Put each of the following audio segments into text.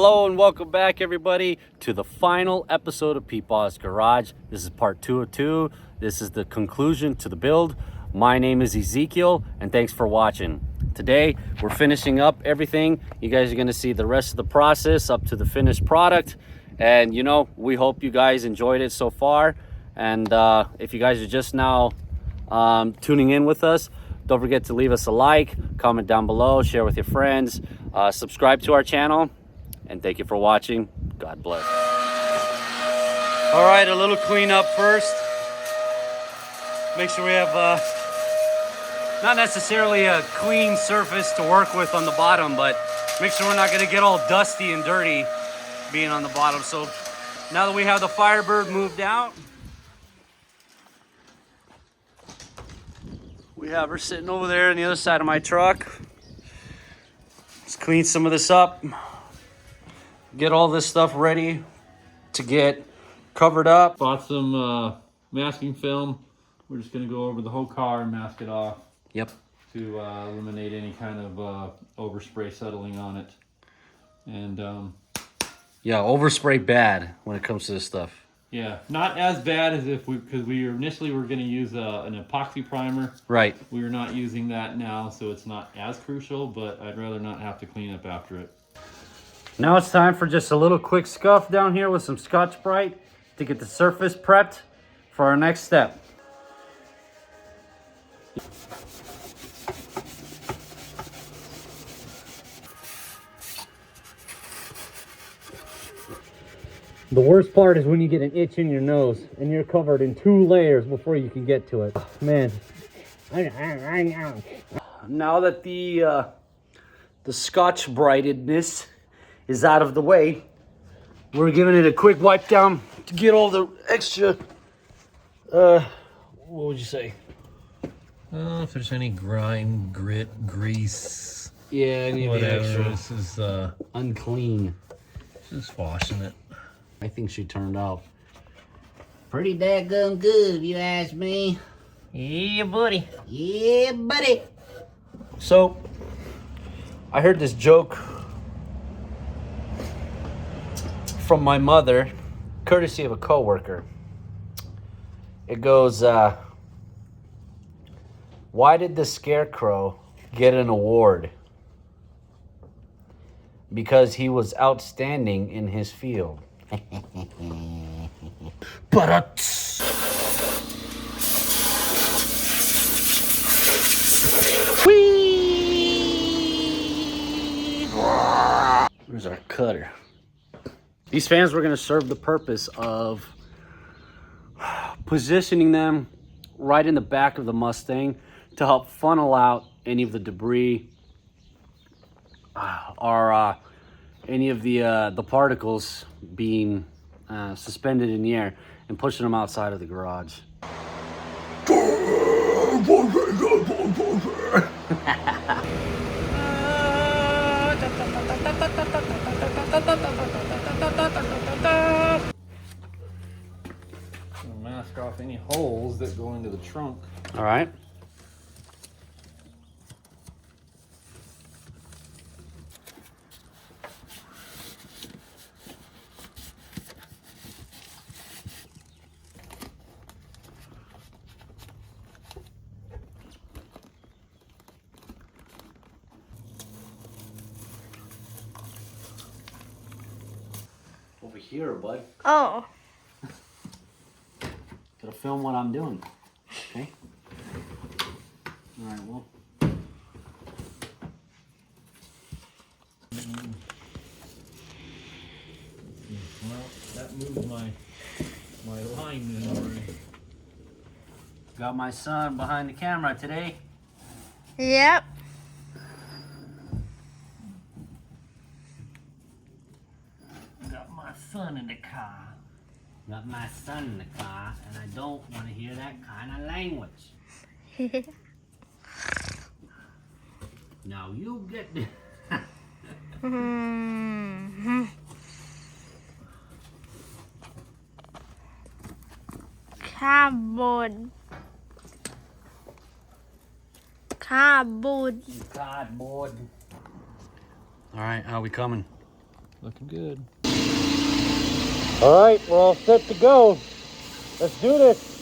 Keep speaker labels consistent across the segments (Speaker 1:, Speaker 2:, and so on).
Speaker 1: Hello and welcome back, everybody, to the final episode of Peepaw's Garage. This is part 2 of 2. This is the conclusion to the build. My name is Ezekiel, and thanks for watching. Today, we're finishing up everything. You guys are going to see the rest of the process up to the finished product. And, you know, we hope you guys enjoyed it so far. And if you guys are just now tuning in with us, don't forget to leave us a like, comment down below, share with your friends, subscribe to our channel, and thank you for watching. God bless. All right, a little cleanup first. Make sure we have not necessarily a clean surface to work with on the bottom, but make sure we're not gonna get all dusty and dirty being on the bottom. So now that we have the Firebird moved out, we have her sitting over there on the other side of my truck. Let's clean some of this up. Get all this stuff ready to get covered up.
Speaker 2: Bought some masking film. We're just gonna go over the whole car and mask it off.
Speaker 1: Yep.
Speaker 2: To eliminate any kind of overspray settling on it. And
Speaker 1: yeah, overspray bad when it comes to this stuff.
Speaker 2: yeah, not as bad as if because we initially were gonna use an epoxy primer.
Speaker 1: Right.
Speaker 2: We are not using that now, so it's not as crucial, but I'd rather not have to clean up after it.
Speaker 1: Now it's time for just a little quick scuff down here with some Scotch-Brite to get the surface prepped for our next step. The worst part is when you get an itch in your nose and you're covered in 2 layers before you can get to it. Man. Now that the Scotch-Britedness is out of the way, we're giving it a quick wipe down to get all the extra, what would you say?
Speaker 2: If there's any grime, grit, grease,
Speaker 1: Yeah, any of the extra.
Speaker 2: This is
Speaker 1: Unclean.
Speaker 2: just washing it.
Speaker 1: I think she turned out pretty daggone good, if you ask me.
Speaker 2: Yeah, buddy.
Speaker 1: Yeah, buddy. So, I heard this joke from my mother, courtesy of a coworker. It goes, why did the Scarecrow get an award? Because he was outstanding in his field. But where's our cutter? These fans were going to serve the purpose of positioning them right in the back of the Mustang to help funnel out any of the debris or any of the particles being suspended in the air and pushing them outside of the garage.
Speaker 2: Mask off any holes that go into the trunk.
Speaker 1: All right. Over here, bud.
Speaker 3: Oh.
Speaker 1: Gotta film what I'm doing. Okay. All right. Well.
Speaker 2: Well, that moved my line then already.
Speaker 1: Got my son behind the camera today.
Speaker 3: Yep.
Speaker 1: Got my son in the car. Got my son in the car, and I don't want to hear that kind of language. Now you get the...
Speaker 3: Cardboard. Cardboard.
Speaker 1: Cardboard. All right, how we coming?
Speaker 2: Looking good.
Speaker 1: All right, we're all set to go. Let's do this.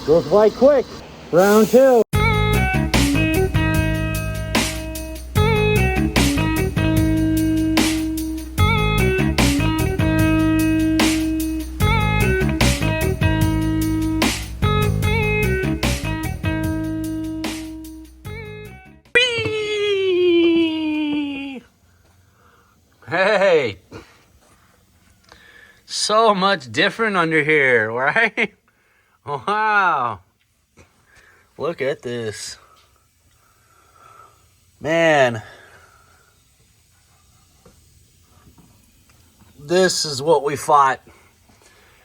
Speaker 1: Goes by quick. Round two. Hey, so much different under here, right? Wow. Look at this. Man. This is what we fought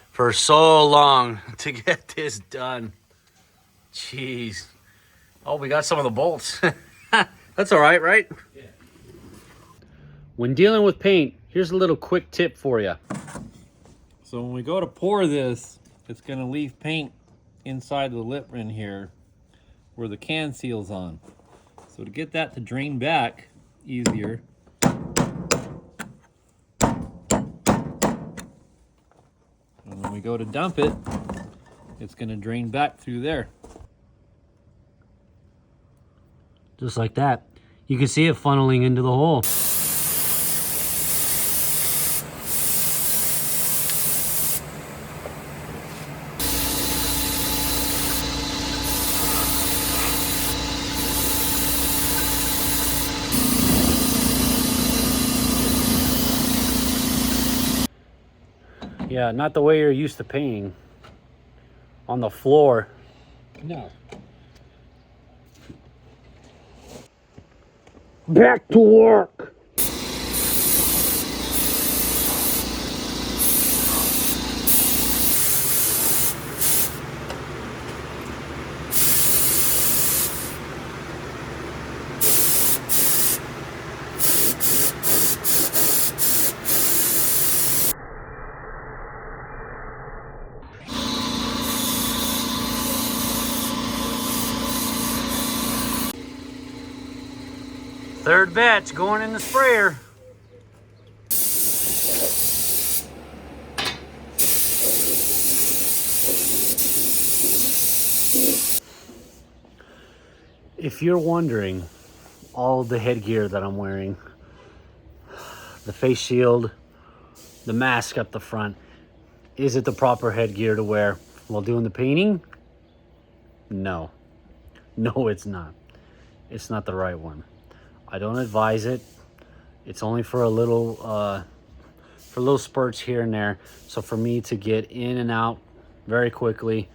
Speaker 1: for so long to get this done. Jeez. Oh, we got some of the bolts. That's all right, right? Yeah. When dealing with paint, here's a little quick tip for you.
Speaker 2: So when we go to pour this, it's going to leave paint inside the lip ring here where the can seal's on. So to get that to drain back easier, and when we go to dump it, it's going to drain back through there.
Speaker 1: Just like that. You can see it funneling into the hole. Yeah, not the way you're used to painting. On the floor.
Speaker 2: No.
Speaker 1: Back to work. Third batch going in the sprayer. If you're wondering, all the headgear that I'm wearing, the face shield, the mask up the front, is it the proper headgear to wear while doing the painting? No. No, it's not. It's not the right one. I don't advise it. It's only for little spurts here and there. So for me to get in and out very quickly,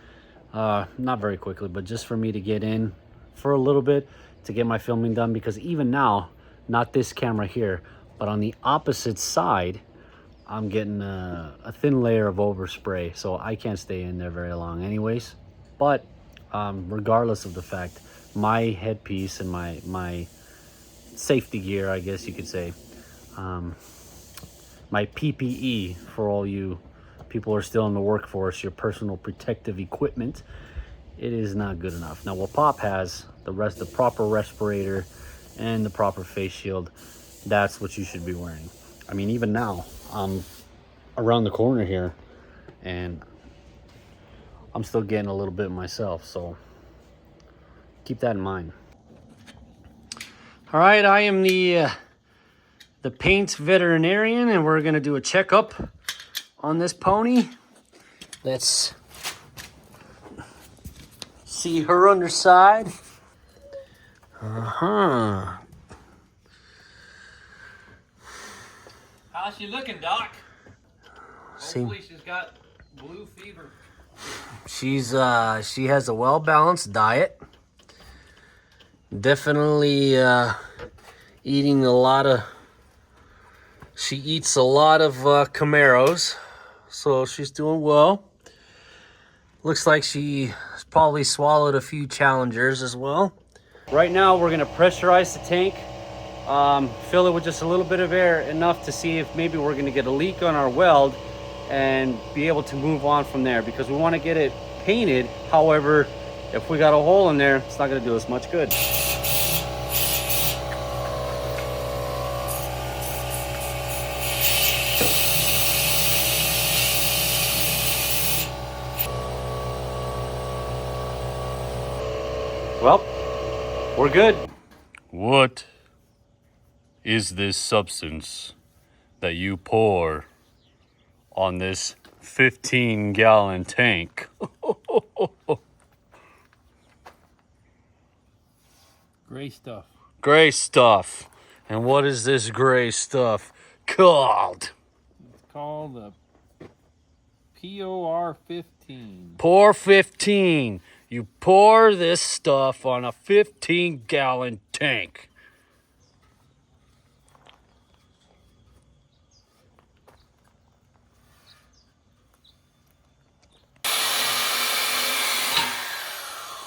Speaker 1: not very quickly, but just for me to get in for a little bit to get my filming done, because even now, not this camera here, but on the opposite side, I'm getting a thin layer of overspray, so I can't stay in there very long anyways. But regardless of the fact, my headpiece and my safety gear, I guess you could say, my PPE, for all you people who are still in the workforce, your personal protective equipment, it is not good enough. Now, what Pop has, the proper respirator and the proper face shield, that's what you should be wearing. I mean, even now, I'm around the corner here and I'm still getting a little bit myself, so keep that in mind. All right, I am the paint veterinarian, and we're gonna do a checkup on this pony. Let's see her underside. Uh-huh.
Speaker 2: How's she looking, Doc?
Speaker 1: See,
Speaker 2: Hopefully she's got blue fever.
Speaker 1: she has a well-balanced diet. Definitely eating a lot of, she eats a lot of Camaros, so she's doing well. Looks like she probably swallowed a few Challengers as well. Right now we're gonna pressurize the tank, fill it with just a little bit of air, enough to see if maybe we're gonna get a leak on our weld and be able to move on from there, because we wanna get it painted. However, if we got a hole in there, it's not gonna do us much good. Well, we're good. What is this substance that you pour on this 15-gallon tank?
Speaker 2: Gray stuff.
Speaker 1: Gray stuff. And what is this gray stuff called?
Speaker 2: It's called a POR 15.
Speaker 1: Pour 15. You pour this stuff on a 15-gallon tank.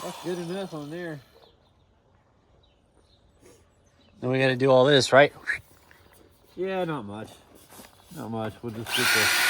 Speaker 2: That's good enough on there.
Speaker 1: Then we got to do all this, right?
Speaker 2: Yeah, not much. Not much. We'll just get the...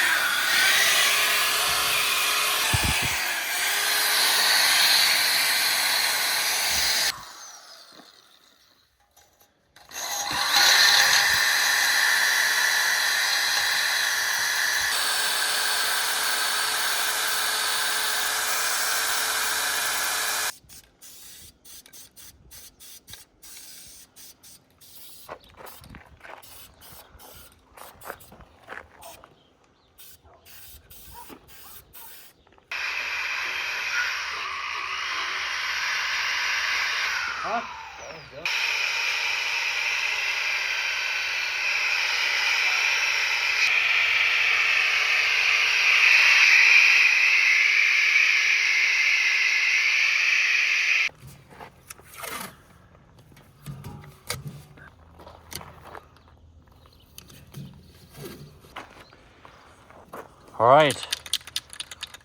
Speaker 1: All right.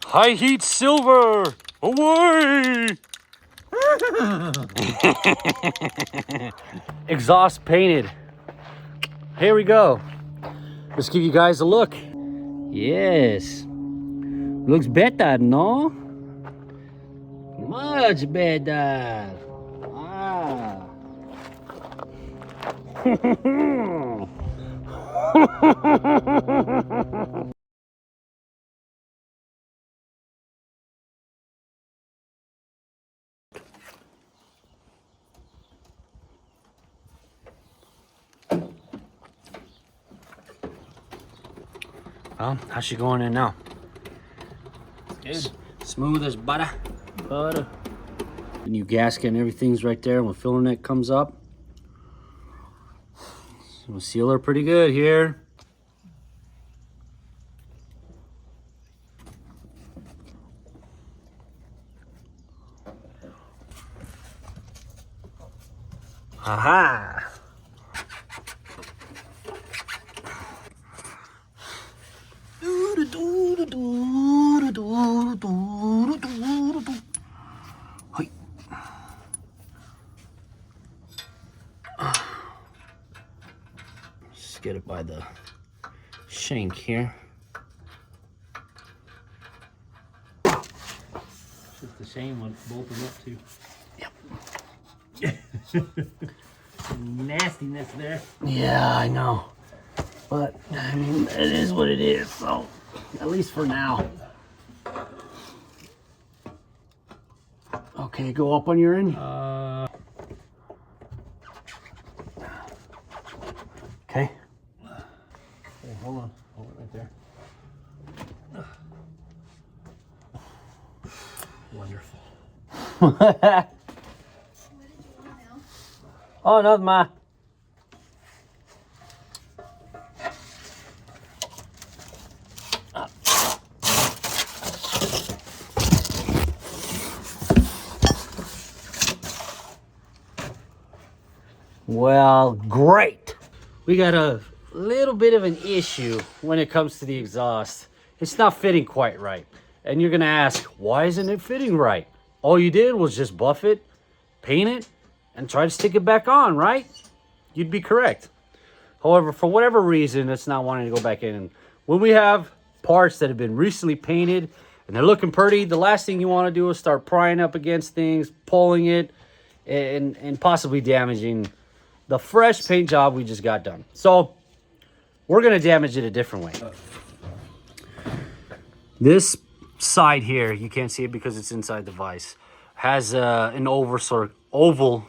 Speaker 1: High heat silver, away! Exhaust painted. Here we go. Let's give you guys a look. Yes. Looks better, no? Much better. Ah. Well, how's she going in now?
Speaker 2: Good.
Speaker 1: Smooth as butter. Butter. The new gasket and everything's right there. When filling it comes up, so we'll seal her pretty good here. Aha! Hoi. Just get it by the shank here.
Speaker 2: It's just a shame when it's bolting up too.
Speaker 1: Yep.
Speaker 2: Nastiness there.
Speaker 1: Yeah, I know. But, I mean, it is what it is, so at least for now. Okay, go up on your end. Okay.
Speaker 2: Okay, hold on. Hold it right there. Wonderful.
Speaker 1: Oh, not ma. Well, great. We got a little bit of an issue when it comes to the exhaust. It's not fitting quite right. And you're gonna ask, why isn't it fitting right? All you did was just buff it, paint it, and try to stick it back on, right? You'd be correct. However, for whatever reason, it's not wanting to go back in. And when we have parts that have been recently painted and they're looking pretty, the last thing you want to do is start prying up against things, pulling it, and possibly damaging the fresh paint job we just got done. So we're going to damage it a different way. This side here, you can't see it because it's inside the vise, has an oval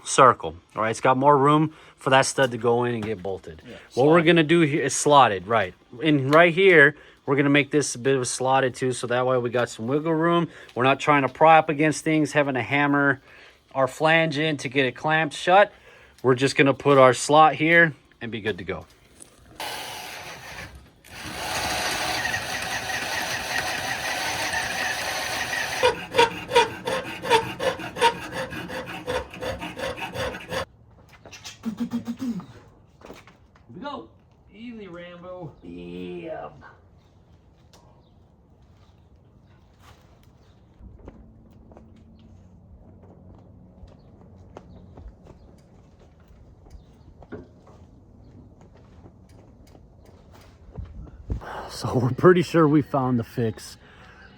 Speaker 1: circle. All right, it's got more room for that stud to go in and get bolted. Yeah, what we're gonna do here is slotted, right? And right here, we're gonna make this a bit of a slotted too, so that way we got some wiggle room. We're not trying to pry up against things, having to hammer our flange in to get it clamped shut. We're just gonna put our slot here and be good to go. Here we go. Easy, Rambo. Yeah. So we're pretty sure we found the fix.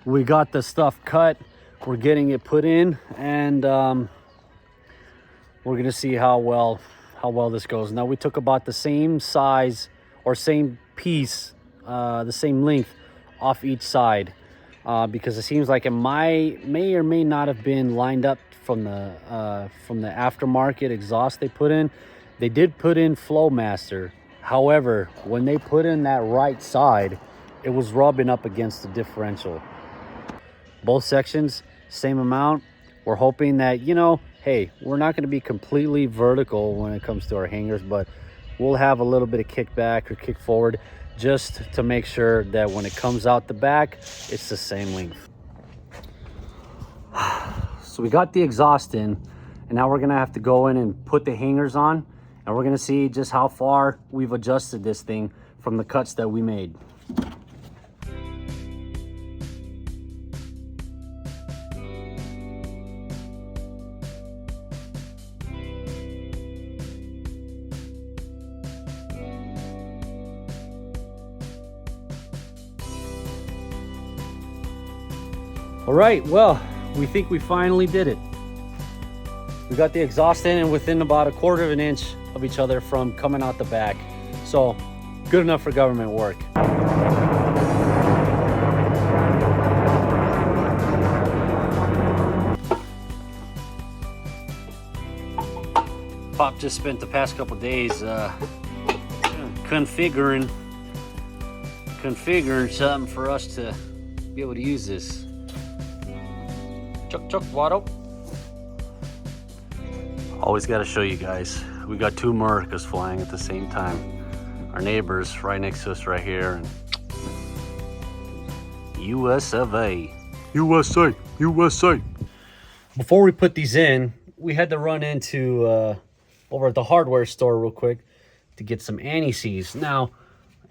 Speaker 1: We got the stuff cut. We're getting it put in, and we're gonna see how well this goes. Now we took about the same size or same piece, the same length off each side, because it seems like it may or may not have been lined up from the aftermarket exhaust they put in. They did put in Flowmaster. However, when they put in that right side, it was rubbing up against the differential. Both sections, same amount. We're hoping that, you know, hey, we're not going to be completely vertical when it comes to our hangers, but we'll have a little bit of kickback or kick forward just to make sure that when it comes out the back, it's the same length. So we got the exhaust in, and now we're going to have to go in and put the hangers on, and we're going to see just how far we've adjusted this thing from the cuts that we made. All right, well, we think we finally did it. We got the exhaust in and within about 1/4 of an inch of each other from coming out the back. So good enough for government work. Pop just spent the past couple days configuring something for us to be able to use this. Chuck, Watto. Always got to show you guys. We got 2 Americas flying at the same time. Our neighbors right next to us right here. And US of A. USA, USA. Before we put these in, we had to run into over at the hardware store real quick to get some anti-seize. Now,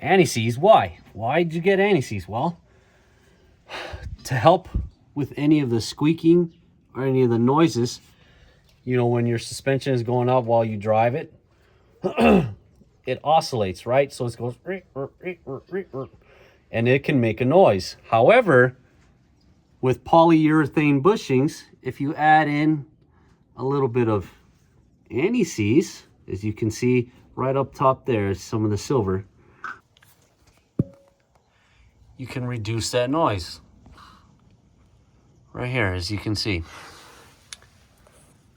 Speaker 1: anti-seize, why? Why did you get anti-seize? Well, to help with any of the squeaking or any of the noises, you know, when your suspension is going up while you drive it, it oscillates, right? So it goes, and it can make a noise. However, with polyurethane bushings, if you add in a little bit of anti-seize, as you can see right up top there is some of the silver, you can reduce that noise. Right here, as you can see.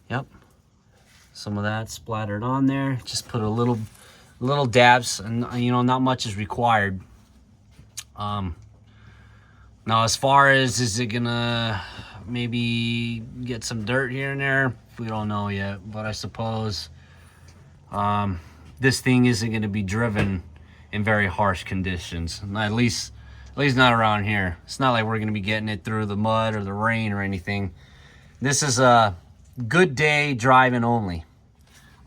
Speaker 1: Yep. Some of that splattered on there. Just put a little dabs, and you know, not much is required. Now, as far as is it gonna maybe get some dirt here and there, we don't know yet. But I suppose this thing isn't going to be driven in very harsh conditions. At least not around here. It's not like we're going to be getting it through the mud or the rain or anything. This is a good day driving only.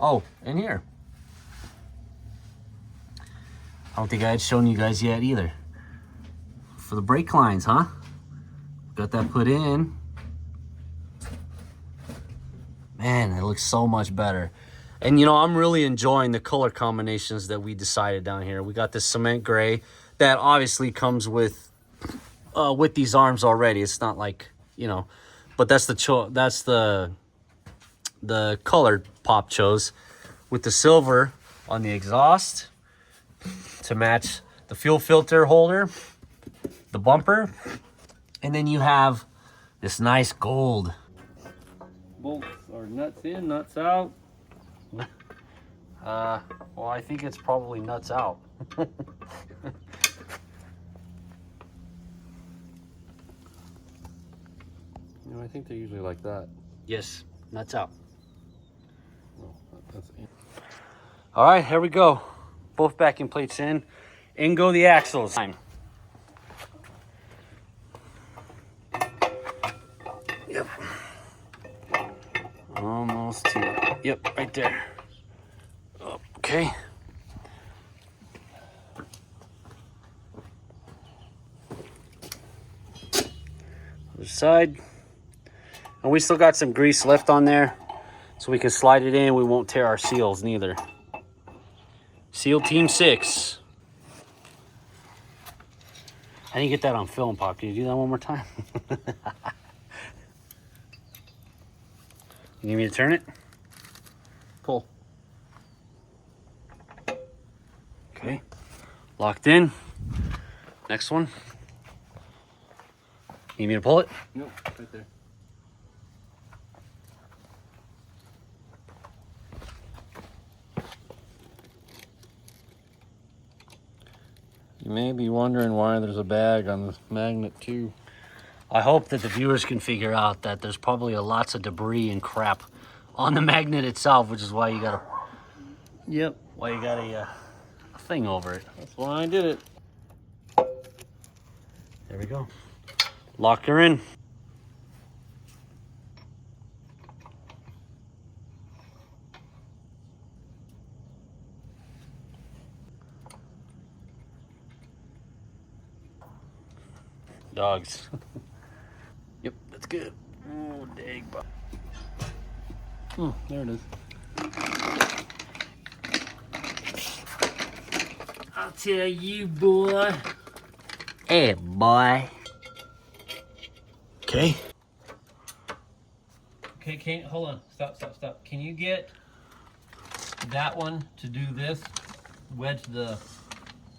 Speaker 1: Oh, and here. I don't think I had shown you guys yet either. For the brake lines, huh? Got that put in. Man, it looks so much better. And you know, I'm really enjoying the color combinations that we decided down here. We got this cement gray that obviously comes with these arms already. It's not like, you know, but that's the color Pop chose, with the silver on the exhaust to match the fuel filter holder, the bumper, and then you have this nice gold.
Speaker 2: Bolts are nuts in, nuts out.
Speaker 1: Well, I think it's probably nuts out.
Speaker 2: You know, I think they're usually like that.
Speaker 1: Yes, nuts out.
Speaker 2: Well, that's in.
Speaker 1: All right, here we go. Both backing plates in. In go the axles. Yep. Almost to, yep, right there. Okay. Other side. And we still got some grease left on there, so we can slide it in. We won't tear our seals neither. Seal Team 6. I didn't get that on film, Pop. Can you do that one more time? You need me to turn it?
Speaker 2: Pull.
Speaker 1: Okay. Locked in. Next one. Need me to pull it?
Speaker 2: Nope, right there. You may be wondering why there's a bag on this magnet too.
Speaker 1: I hope that the viewers can figure out that there's probably lots of debris and crap on the magnet itself, which is why you got a thing over it.
Speaker 2: That's why I did it.
Speaker 1: There we go. Lock her in. Dogs. Yep, that's good. Oh, dang.
Speaker 2: Oh, there it is.
Speaker 1: I'll tell you, boy. Hey, boy. Okay.
Speaker 2: Okay, hold on. Stop. Can you get that one to do this? Wedge the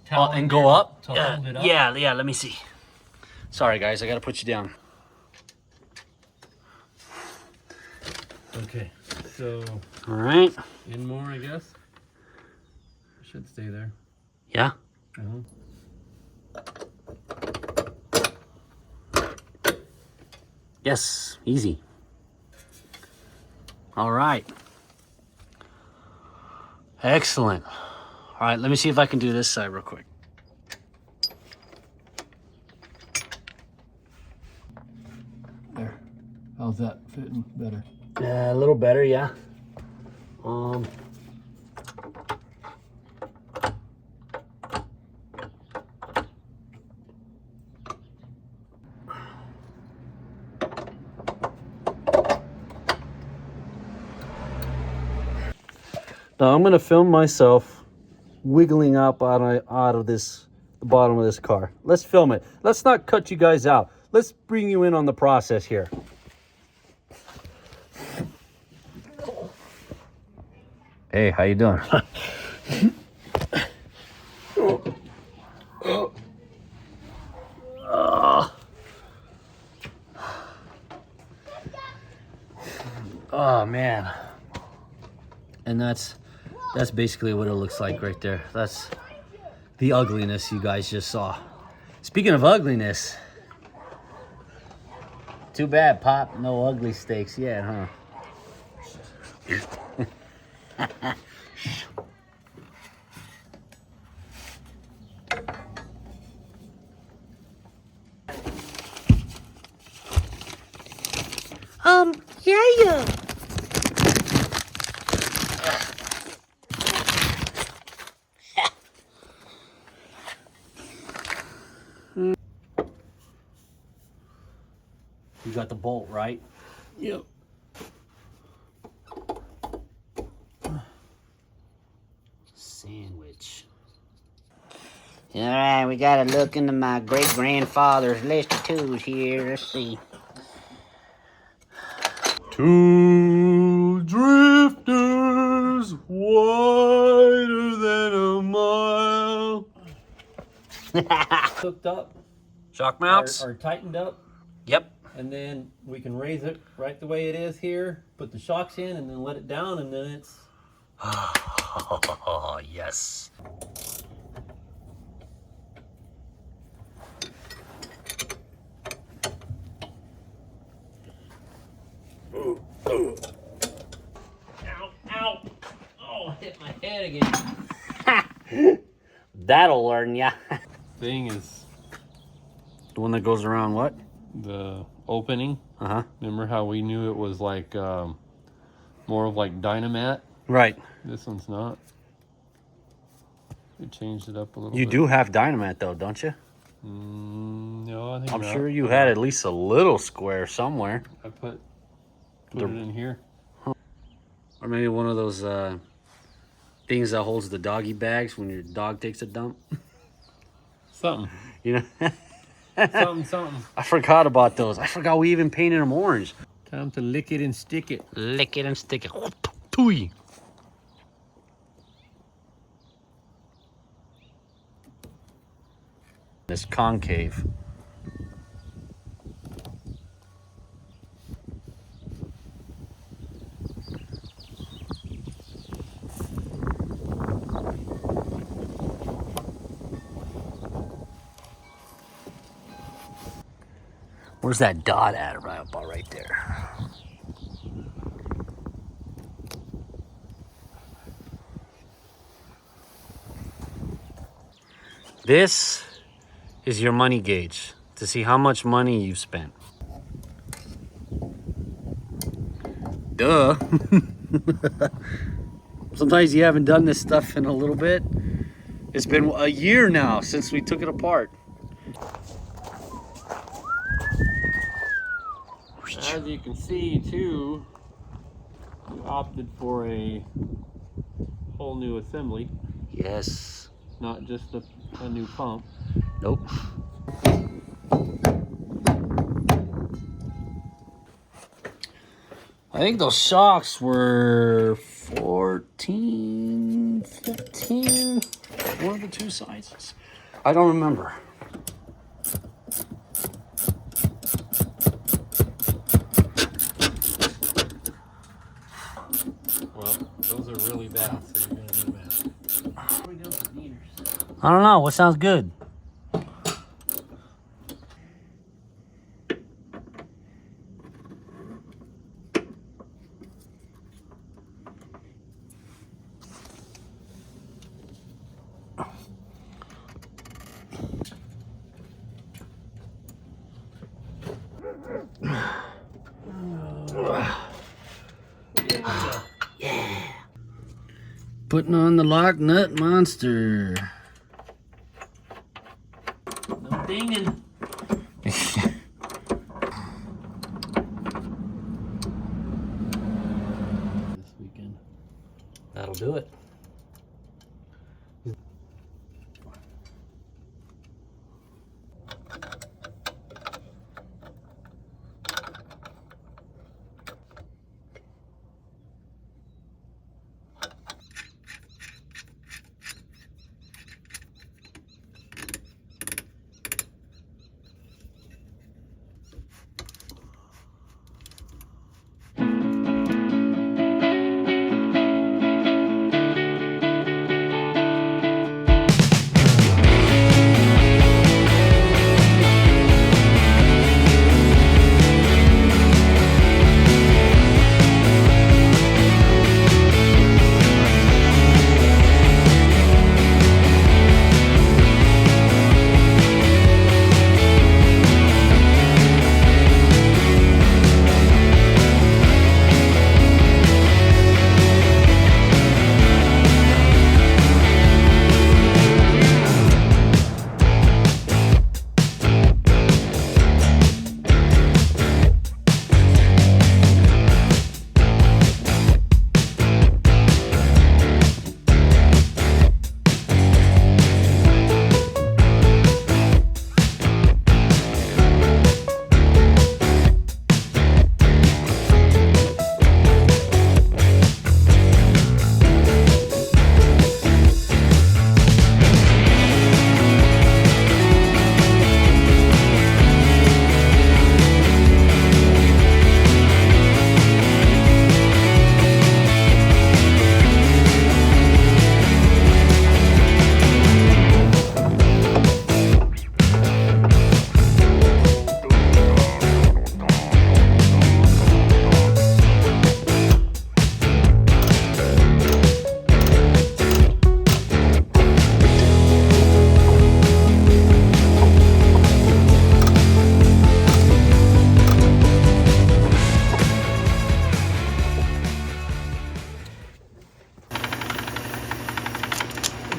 Speaker 2: towel in
Speaker 1: And
Speaker 2: there
Speaker 1: go up?
Speaker 2: to hold it up?
Speaker 1: Yeah, let me see. Sorry, guys, I gotta put you down.
Speaker 2: Okay, so
Speaker 1: All right.
Speaker 2: in more, I guess. It should stay there.
Speaker 1: Yeah? Yes, easy. All right. Excellent. All right, let me see if I can do this side real quick.
Speaker 2: There. How's that fitting better?
Speaker 1: A little better, yeah. Now I'm gonna film myself wiggling up out of the bottom of this car. Let's film it. Let's not cut you guys out. Let's bring you in on the process here. Hey, how you doing? Oh man. And that's basically what it looks like right there. That's the ugliness you guys just saw. Speaking of ugliness, too bad, Pop, no ugly steaks yet, huh? You got the bolt, right?
Speaker 2: Yep.
Speaker 1: Sandwich.
Speaker 4: All right, we got to look into my great-grandfather's list of tools here. Let's see.
Speaker 1: Two drifters wider than a mile.
Speaker 2: Hooked up,
Speaker 1: Shock mounts?
Speaker 2: are tightened up,
Speaker 1: Yep.
Speaker 2: and then we can raise it right the way it is here, put the shocks in, and then let it down, and then it's...
Speaker 1: Oh, yes.
Speaker 2: Ow, ow! Oh, I hit my head again.
Speaker 1: That'll learn ya.
Speaker 2: Thing is
Speaker 1: The one that goes around what?
Speaker 2: the opening.
Speaker 1: Uh-huh.
Speaker 2: Remember how we knew it was like more of like Dynamat?
Speaker 1: Right.
Speaker 2: This one's not. We changed it up a little
Speaker 1: You
Speaker 2: bit.
Speaker 1: do have dynamite though, don't you?
Speaker 2: No, I think
Speaker 1: I'm
Speaker 2: not.
Speaker 1: sure you had at least a little square somewhere.
Speaker 2: I put it in here.
Speaker 1: Or maybe one of those things that holds the doggy bags when your dog takes a dump.
Speaker 2: Something.
Speaker 1: You know?
Speaker 2: something.
Speaker 1: I forgot about those. I forgot we even painted them orange.
Speaker 2: Time to lick it and stick it.
Speaker 1: Lick it and stick it. Tui. This concave. Where's that dot at? Right about right there. This is your money gauge to see how much money you've spent. Duh. Sometimes you haven't done this stuff in a little bit. It's been a year now since we took it apart.
Speaker 2: As you can see, too, we opted for a whole new assembly,
Speaker 1: Yes.
Speaker 2: not just a new pump.
Speaker 1: Nope. I think those shocks were 14, 15, one of the two sizes. I don't remember.
Speaker 2: Well, those are really bad, so you're gonna need that.
Speaker 1: I don't know. What sounds good? Putting on the lock nut monster.
Speaker 2: No dinging. This weekend.
Speaker 1: That'll do it.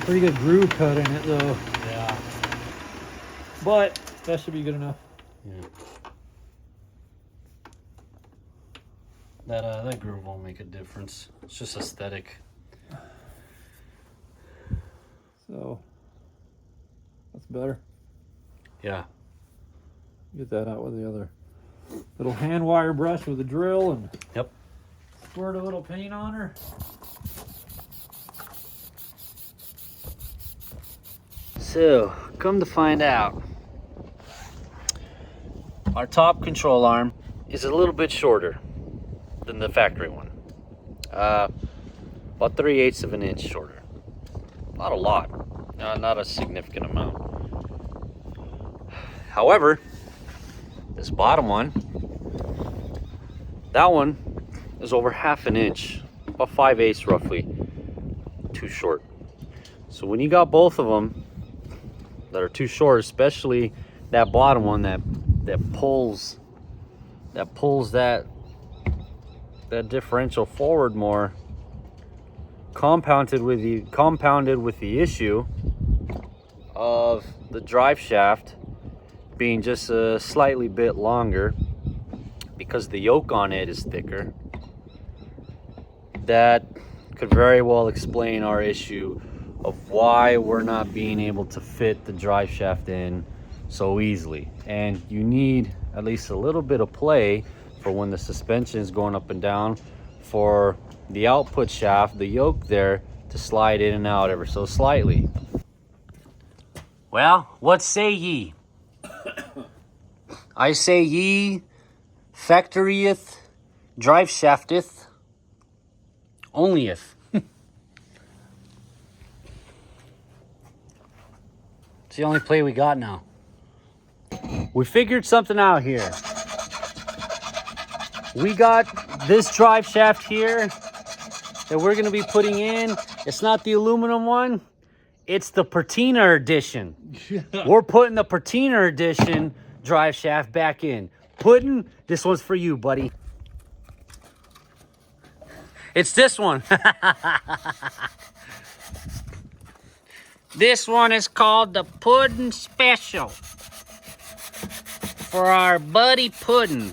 Speaker 2: pretty good groove cut in it though.
Speaker 1: Yeah.
Speaker 2: But that should be good enough.
Speaker 1: Yeah. That groove won't make a difference. It's just aesthetic.
Speaker 2: So that's better.
Speaker 1: Yeah.
Speaker 2: Get that out with the other little hand wire brush with a drill and
Speaker 1: Yep.
Speaker 2: squirt a little paint on her.
Speaker 1: So, come to find out, our top control arm is a little bit shorter than the factory one. About 3/8 of an inch shorter. Not a lot, not a significant amount. However, this bottom one, that one is over 1/2 an inch, about 5/8 roughly, too short. So when you got both of them that are too short, especially that bottom one that pulls that differential forward more, compounded with the issue of the drive shaft being just a slightly bit longer because the yoke on it is thicker. That could very well explain our issue of why we're not being able to fit the drive shaft in so easily. And you need at least a little bit of play for when the suspension is going up and down for the output shaft, the yoke there, to slide in and out ever so slightly. Well, what say ye? I say ye, factoryeth, drive shafteth, onlyeth. It's the only play we got now. We figured something out here. We got this drive shaft here that we're gonna be putting in. It's not the aluminum one, it's the patina edition. We're putting the patina edition drive shaft back in. Puddin', this one's for you, buddy. It's this one. This one is called the Puddin' Special. For our buddy Puddin'.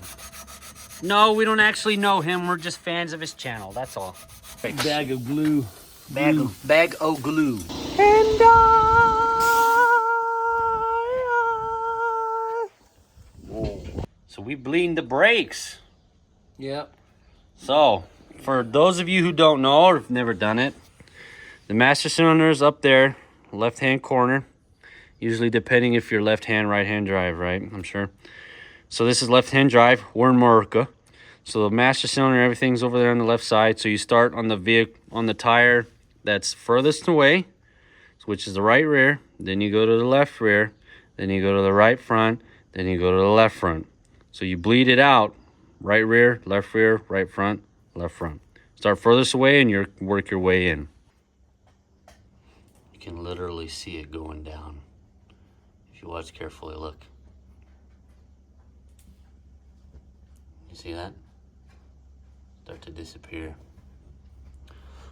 Speaker 1: No, we don't actually know him. We're just fans of his channel. That's all.
Speaker 2: Bag of glue.
Speaker 1: Bag of glue.
Speaker 2: And
Speaker 1: So we bleeding the brakes.
Speaker 2: Yep.
Speaker 1: So, for those of you who don't know or have never done it, the master cylinder is up there, left-hand corner. Usually depending if you're left-hand, right-hand drive, right? I'm sure. So this is left-hand drive. We're in America. So the master cylinder, everything's over there on the left side. So you start on the vehicle, on the tire that's furthest away, which is the right rear. Then you go to the left rear. Then you go to the right front. Then you go to the left front. So you bleed it out. Right rear, right front, left front. Start furthest away and you work your way in. You can literally see it going down. If you watch carefully, look. You see that? Start to disappear.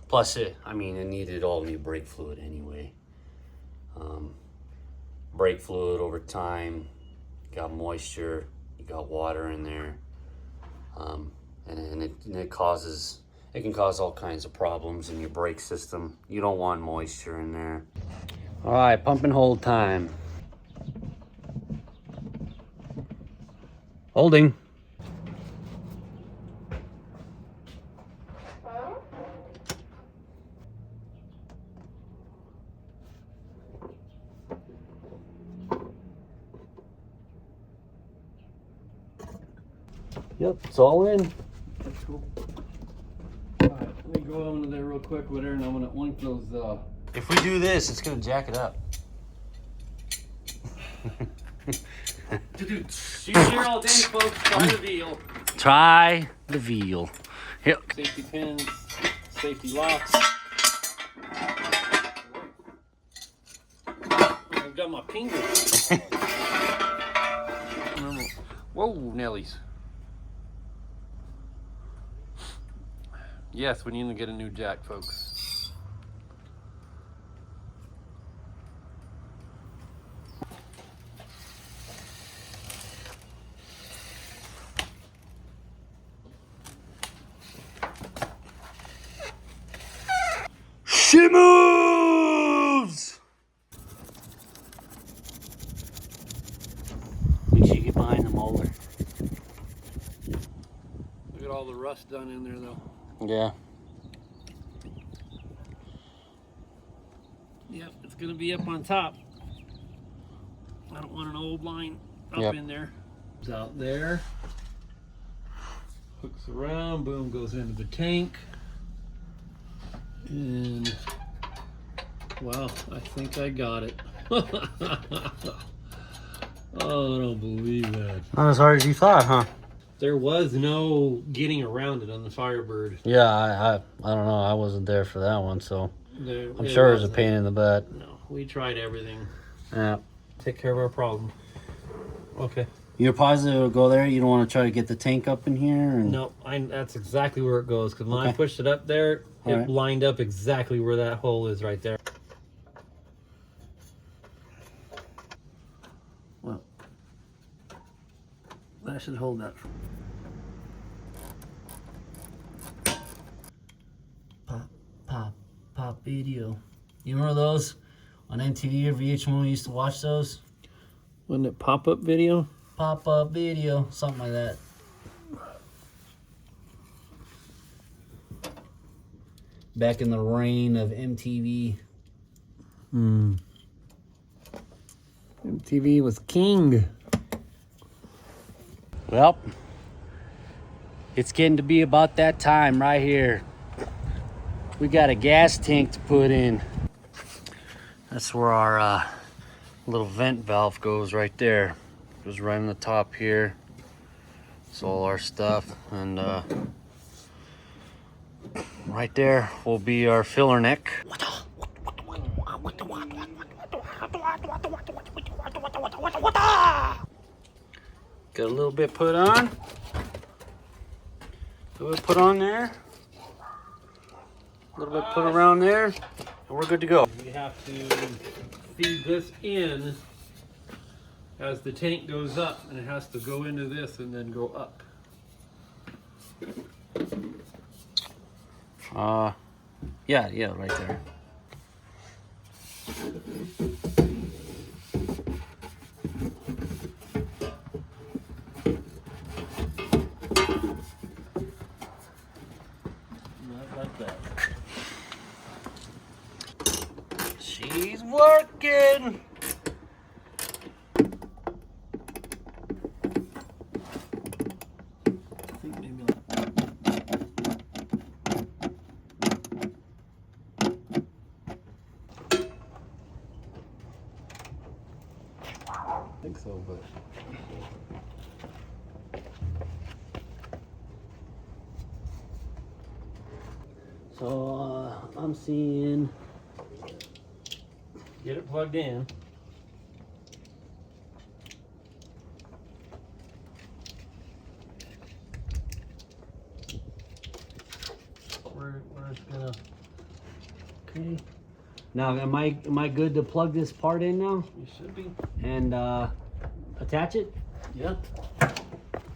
Speaker 1: Plus it needed all new brake fluid anyway. Brake fluid over time, got moisture, you got water in there. And it can cause all kinds of problems in your brake system. You don't want moisture in there. All right, pump and hold time. Holding. Yep, it's all in.
Speaker 2: That's cool. Alright, let me go into there real quick with her and I'm gonna oink those
Speaker 1: If we do this, it's gonna jack it up.
Speaker 2: She's here all day, folks. Try the veal.
Speaker 1: Try the veal. Here.
Speaker 2: Safety pins, safety locks. I've got my fingers. Whoa, Nellies. Yes, we need to get a new jack, folks.
Speaker 1: She moves! Make sure you get behind the molder.
Speaker 2: Look at all the rust done in there though.
Speaker 1: Yeah.
Speaker 2: Yep, it's gonna be up on top. I don't want an old line up
Speaker 1: Yep.
Speaker 2: in there. It's out there. Hooks around, boom, goes into the tank. And well, I think I got it. Oh, I don't believe that.
Speaker 1: Not as hard as you thought, huh?
Speaker 2: There was no getting around it on the Firebird.
Speaker 1: Yeah, I don't know. I wasn't there for that one, so I'm sure it was a
Speaker 2: wasn't.
Speaker 1: pain in the butt.
Speaker 2: No, we tried everything.
Speaker 1: Yeah.
Speaker 2: Take care of our problem. Okay.
Speaker 1: You're positive it'll go there? You don't want to try to get the tank up in here? And...
Speaker 2: No, that's exactly where it goes. Because when I
Speaker 1: Okay.
Speaker 2: pushed it up there,
Speaker 1: All
Speaker 2: it
Speaker 1: right.
Speaker 2: lined up exactly where that hole is right there. Well, that should hold that.
Speaker 1: Pop video. You remember those on MTV or VH1? We used to watch those.
Speaker 2: Wasn't it pop-up video?
Speaker 1: Pop-up video, something like that. Back in the reign of MTV.
Speaker 2: MTV was king.
Speaker 1: Well, it's getting to be about that time right here. We got a gas tank to put in. That's where our little vent valve goes right there. Goes right on the top here. It's all our stuff. And right there will be our filler neck. Got a little bit put on. A little bit put on there. A little bit put around there. And we're good to go.
Speaker 2: You have to feed this in as the tank goes up, and it has to go into this and then go up.
Speaker 1: Yeah, right there.
Speaker 2: Not like that.
Speaker 1: She's working.
Speaker 2: I think maybe like I think so, but
Speaker 1: So I'm seeing.
Speaker 2: get it plugged in. We're just gonna.
Speaker 1: Okay. Now, am I good to plug this part in now
Speaker 2: You should be.
Speaker 1: and attach it?
Speaker 2: Yeah.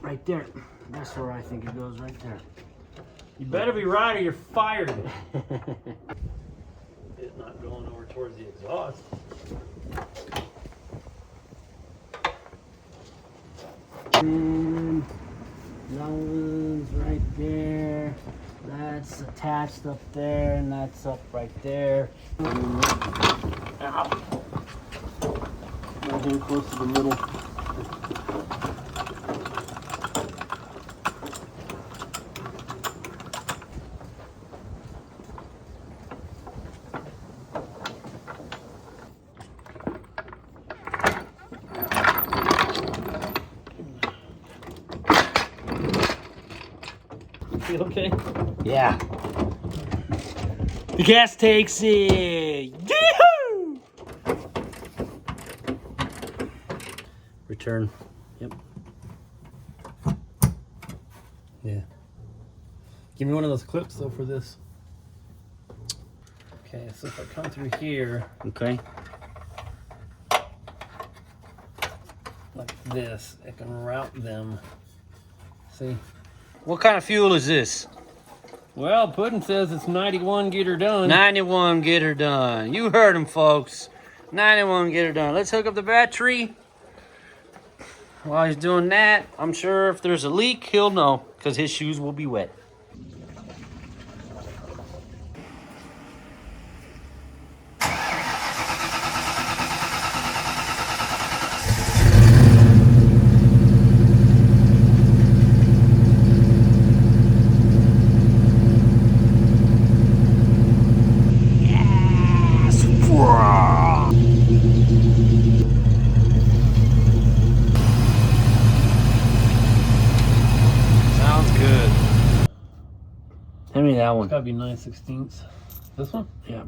Speaker 1: Right there. That's where I think it goes. Right there.
Speaker 2: You better be right or you're fired. It's not going over towards the exhaust.
Speaker 1: And that one's right there. That's attached up there, and that's up right there. Ow. Right here, close to the middle.
Speaker 2: You okay?
Speaker 1: Yeah. The gas takes it. Yee-hoo! Return. Yep.
Speaker 2: Yeah. Give me one of those clips though for this. Okay, so if I come through here
Speaker 1: Okay.
Speaker 2: like this, I can route them. See?
Speaker 1: What kind of fuel is this?
Speaker 2: Well, Puddin says it's 91, get her done.
Speaker 1: 91, get her done. You heard him, folks. 91, get her done. Let's hook up the battery. While he's doing that, I'm sure if there's a leak, he'll know because his shoes will be wet. Hand me that one.
Speaker 2: It's gotta be 9/16. This one?
Speaker 1: Yeah.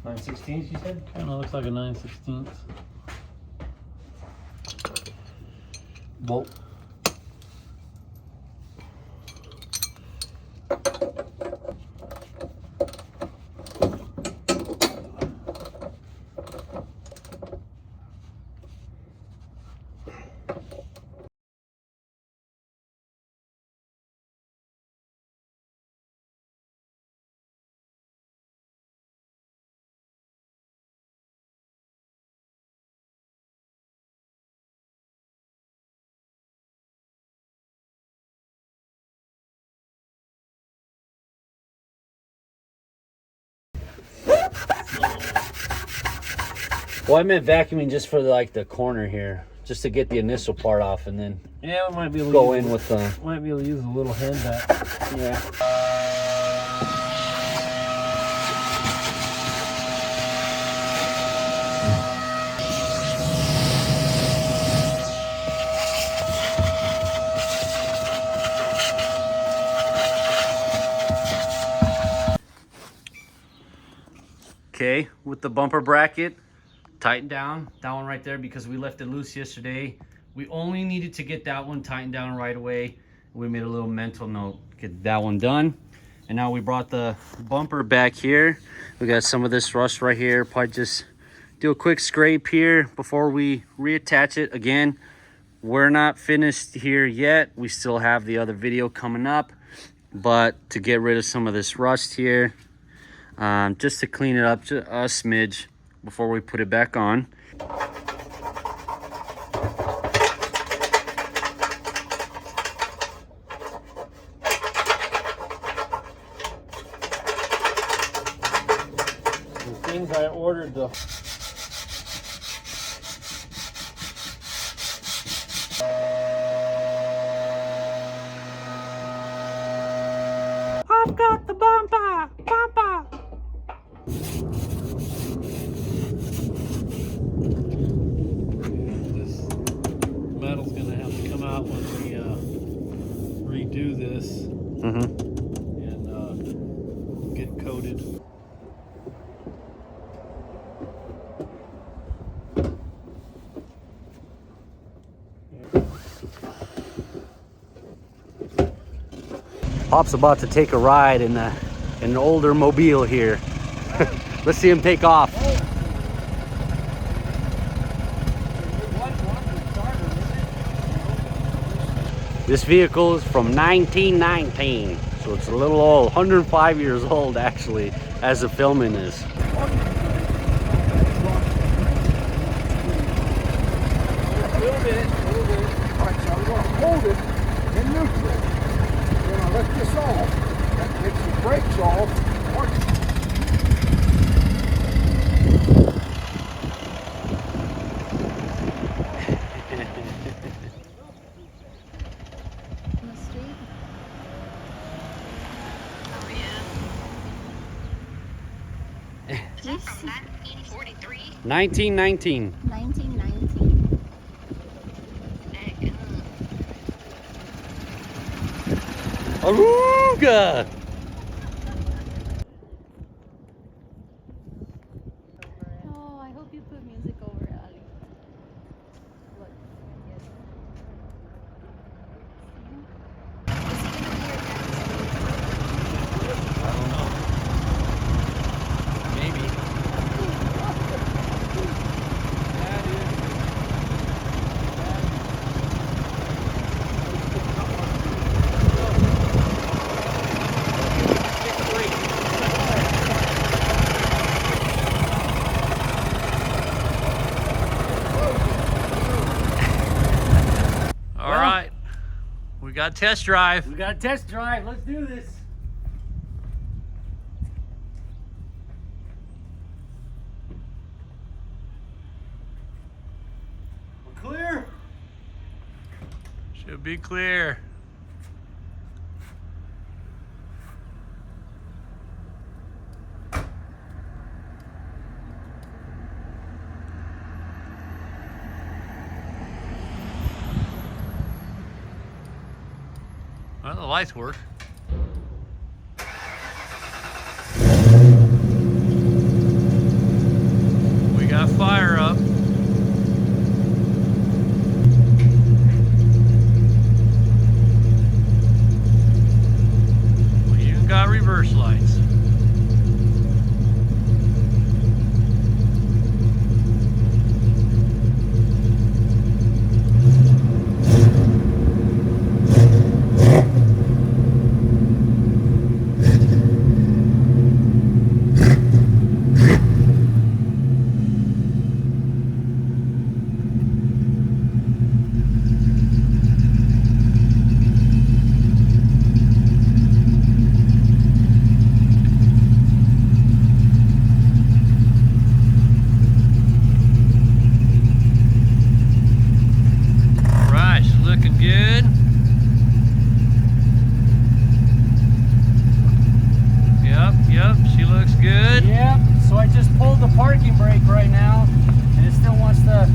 Speaker 1: 9/16, you said?
Speaker 2: Kinda looks like a 9/16.
Speaker 1: Bolt. Well, I meant vacuuming just for like the corner here, just to get the initial part off, and then
Speaker 2: Yeah, we might be able to
Speaker 1: go
Speaker 2: use
Speaker 1: in with the.
Speaker 2: might be able to use a little head back.
Speaker 1: Yeah. Okay, with the bumper bracket, tighten down that one right there because we left it loose yesterday. We only needed to get that one tightened down right away. We made a little mental note, get that one done. And now we brought the bumper back here. We got some of this rust right here. Probably just do a quick scrape here before we reattach it. Again, we're not finished here yet. We still have the other video coming up, but to get rid of some of this rust here, just to clean it up just a smidge before we put it back on.
Speaker 2: The things I ordered, the
Speaker 1: I've got the bumper, bumper.
Speaker 2: this metal's gonna have to come out when we redo this and get coated.
Speaker 1: Pop's about to take a ride in an older mobile here. Let's see him take off. This vehicle is from 1919, so it's a little old, 105 years old actually, as the filming is.
Speaker 5: A little bit. All right, so I'm going to hold it in neutral. Then I let this off. That takes the brakes off.
Speaker 3: Is that from 1943?
Speaker 1: 1919.
Speaker 3: 1919.
Speaker 1: Aruga!
Speaker 3: Oh, I hope you put music over it, Ali. Look.
Speaker 1: Maybe.
Speaker 2: We got test drive.
Speaker 1: We got a test drive. Let's do this. We're clear.
Speaker 2: Should be clear. Well, the lights work. We got fire up. We even got reverse lights. Good. Yep, she looks good.
Speaker 1: Yep, so I just pulled the parking brake right now, and it still wants to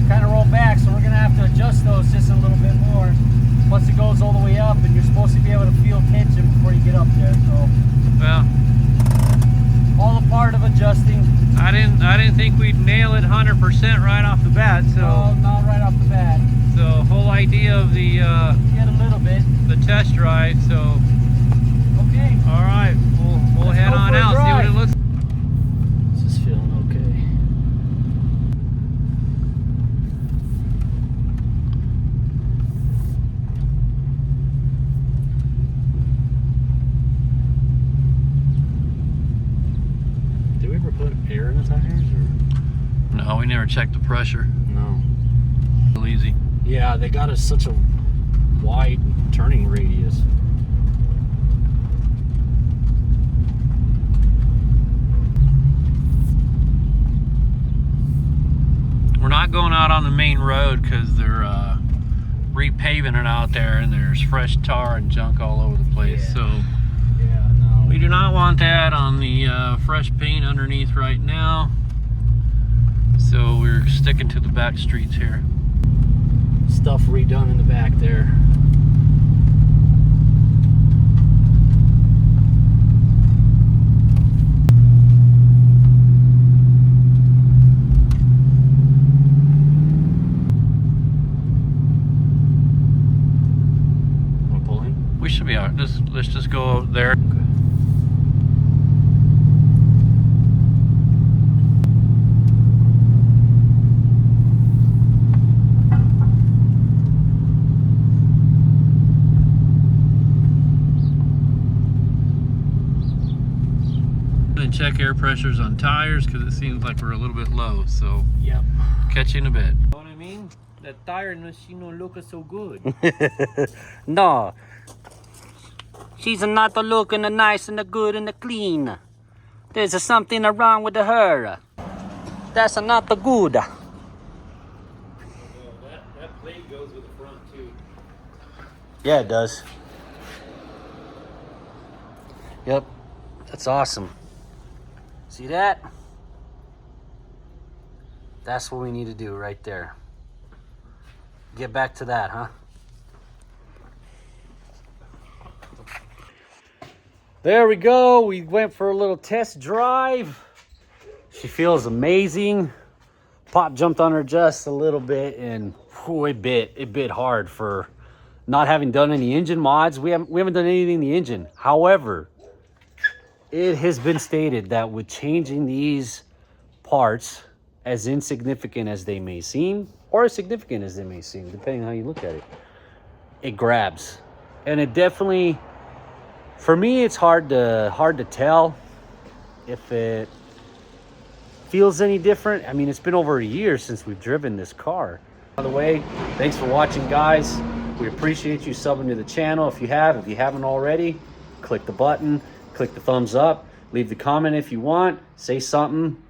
Speaker 1: kind of roll back, so we're going to have to adjust those just a little bit more. Once it goes all the way up, and you're supposed to be able to feel tension before you get up there, so.
Speaker 2: Well,
Speaker 1: all a part of adjusting.
Speaker 2: I didn't think we'd nail it 100% right off the bat, so.
Speaker 1: No, not right off the bat.
Speaker 2: The whole idea of the
Speaker 1: Get a little bit.
Speaker 2: the test drive, so
Speaker 1: Okay.
Speaker 2: all right, we'll
Speaker 1: Let's
Speaker 2: head
Speaker 1: go
Speaker 2: on
Speaker 1: for a
Speaker 2: out, see what
Speaker 1: drive.
Speaker 2: it looks.
Speaker 1: This is feeling okay. Did we ever put air in the tires or?
Speaker 2: No, we never checked the pressure.
Speaker 1: No.
Speaker 2: Real easy.
Speaker 1: Yeah, they got us such a wide turning radius.
Speaker 2: We're not going out on the main road because they're repaving it out there, and there's fresh tar and junk all over the place.
Speaker 1: Yeah.
Speaker 2: So
Speaker 1: Yeah, no.
Speaker 2: we do not want that on the fresh paint underneath right now. So we're sticking to the back streets here.
Speaker 1: Stuff redone in the back there. Want to pull in?
Speaker 2: We should be out. Let's just go there. And check air pressures on tires because it seems like we're a little bit low. So
Speaker 1: Yep.
Speaker 2: catch you in a bit. You know what I mean? The tire machine don't look so good.
Speaker 4: No. She's not looking nice and good and clean. There's something wrong with her. That's not good.
Speaker 2: That plate goes with the front too.
Speaker 1: Yeah, it does. Yep. That's awesome. See that? That's what we need to do right there. Get back to that, huh? There we go. We went for a little test drive. She feels amazing. Pop jumped on her just a little bit, and whew, it bit hard for not having done any engine mods. We haven't done anything in the engine. However, it has been stated that with changing these parts, as insignificant as they may seem, or as significant as they may seem, depending on how you look at it, it grabs. And it definitely, for me, it's hard to tell if it feels any different. I mean, it's been over a year since we've driven this car. By the way, thanks for watching, guys. We appreciate you subbing to the channel if you have. If you haven't already, click the button, click the thumbs up, leave the comment if you want, say something,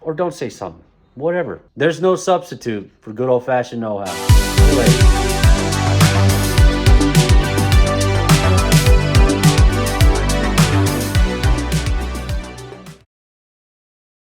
Speaker 1: or don't say something. Whatever. There's no substitute for good old-fashioned know-how.